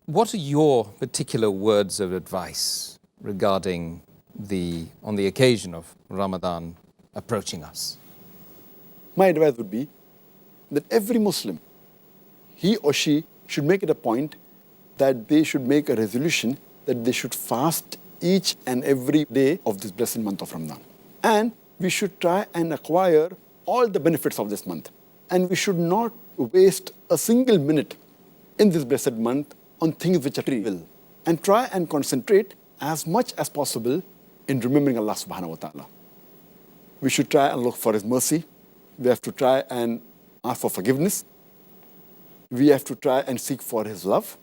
What are your particular words of advice regarding on the occasion of Ramadan approaching us? My advice would be that every Muslim, he or she should make it a point that they should make a resolution that they should fast each and every day of this blessed month of Ramadan. And we should try and acquire all the benefits of this month. And we should not waste a single minute in this blessed month on things which are trivial. And try and concentrate as much as possible in remembering Allah subhanahu wa ta'ala. We should try and look for His mercy. We have to try and ask for forgiveness. We have to try and seek for His love.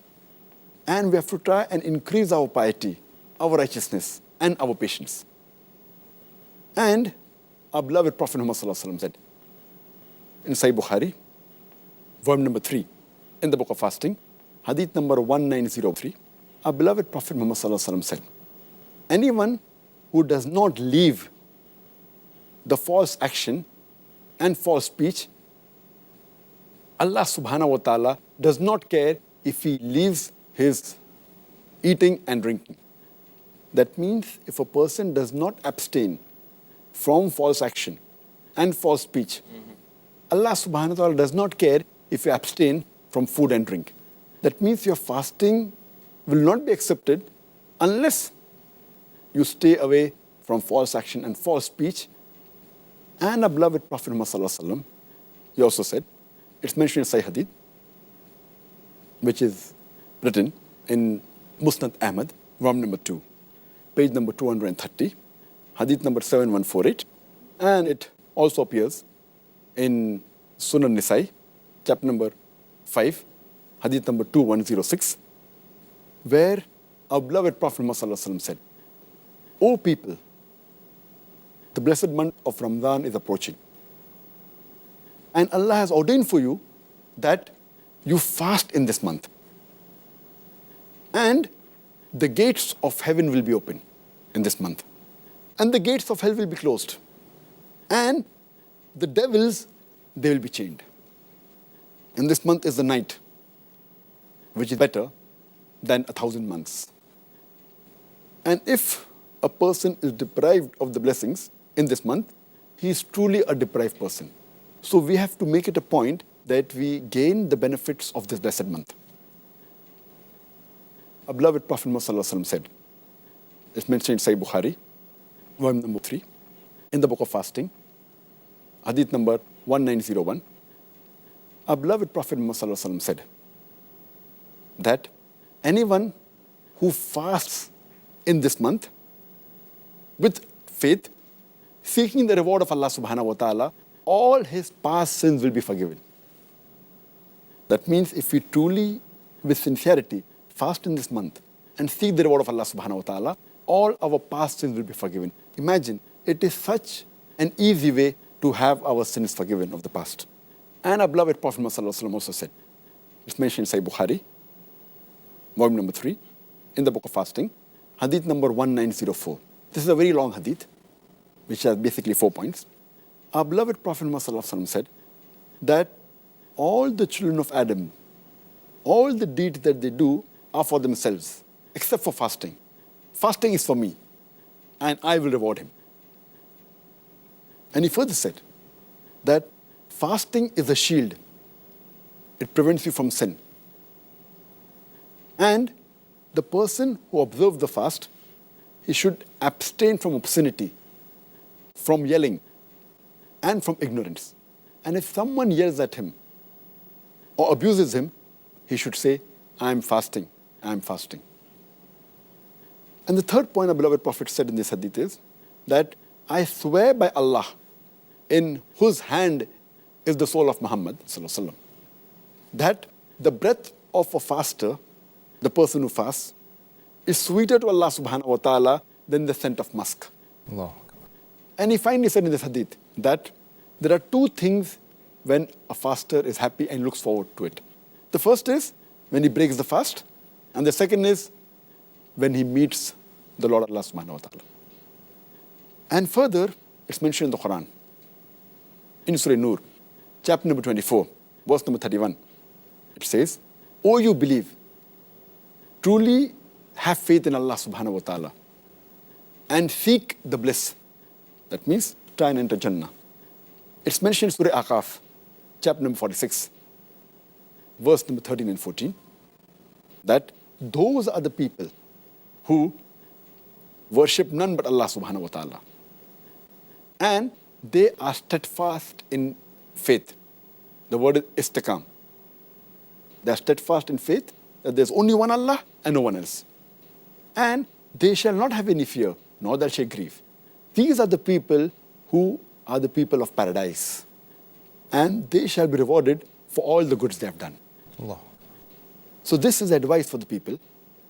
And we have to try and increase our piety, our righteousness, and our patience. And our beloved Prophet Muhammad said in Sahih Bukhari, volume number 3, in the book of fasting, hadith number 1903, our beloved Prophet Muhammad said, anyone who does not leave the false action and false speech, Allah subhanahu wa ta'ala does not care if he leaves his eating and drinking. That means if a person does not abstain from false action and false speech, Allah subhanahu wa ta'ala does not care if you abstain from food and drink. That means your fasting will not be accepted unless you stay away from false action and false speech. And our beloved Prophet Muhammad, he also said, it's mentioned in Sahih Hadith, which is written in Musnad Ahmad, volume number 2, page number 230, Hadith number 7148, and it also appears in Sunan Nisai, chapter number 5, Hadith number 2106, where our beloved Prophet Muhammad said, O people, the blessed month of Ramadan is approaching. And Allah has ordained for you that you fast in this month. And the gates of heaven will be open in this month. And the gates of hell will be closed. And the devils, they will be chained. And this month is the night, which is better than 1,000 months. And if a person is deprived of the blessings in this month, he is truly a deprived person. So we have to make it a point that we gain the benefits of this blessed month. Our beloved Prophet Muhammad said, it's mentioned in Sahih Bukhari, volume number 3, in the book of fasting, hadith number 1901, our beloved Prophet Muhammad said that anyone who fasts in this month with faith, seeking the reward of Allah subhanahu wa ta'ala, all his past sins will be forgiven. That means if we truly, with sincerity, fast in this month and seek the reward of Allah subhanahu wa ta'ala, all our past sins will be forgiven. Imagine, it is such an easy way to have our sins forgiven of the past. And our beloved Prophet Muhammad also said, it's mentioned in Sahih Bukhari, volume number 3, in the book of fasting, hadith number 1904. This is a very long hadith, which has basically 4 points. Our beloved Prophet Muhammad said that all the children of Adam, all the deeds that they do are for themselves, except for fasting. Fasting is for me, and I will reward him. And he further said that fasting is a shield. It prevents you from sin. And the person who observes the fast, he should abstain from obscenity, from yelling, and from ignorance. And if someone yells at him or abuses him, he should say, I am fasting, I am fasting. And the third point our beloved Prophet said in this hadith is that I swear by Allah, in whose hand is the soul of Muhammad, that the breath of a faster, the person who fasts, is sweeter to Allah subhanahu wa ta'ala than the scent of musk. Allah. And he finally said in this hadith that there are two things when a faster is happy and looks forward to it. The first is when he breaks the fast, and the second is when he meets the Lord Allah subhanahu wa ta'ala. And further, it's mentioned in the Quran, in Surah Nur, chapter number 24, verse number 31. It says, O you believe, truly have faith in Allah subhanahu wa ta'ala and seek the bliss. That means try and enter Jannah. It's mentioned in Surah Aqaf, chapter number 46, verse number 13 and 14, that those are the people who worship none but Allah subhanahu wa ta'ala. And they are steadfast in faith. The word is istiqam. They are steadfast in faith that there's only one Allah and no one else. And they shall not have any fear, nor that shall grieve. These are the people who are the people of paradise. And they shall be rewarded for all the goods they have done. Allah. So this is advice for the people,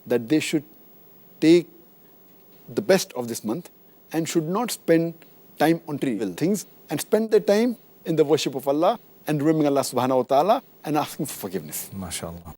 that they should take the best of this month and should not spend time on trivial things and spend their time in the worship of Allah and remembering Allah subhanahu wa ta'ala and asking for forgiveness. MashaAllah.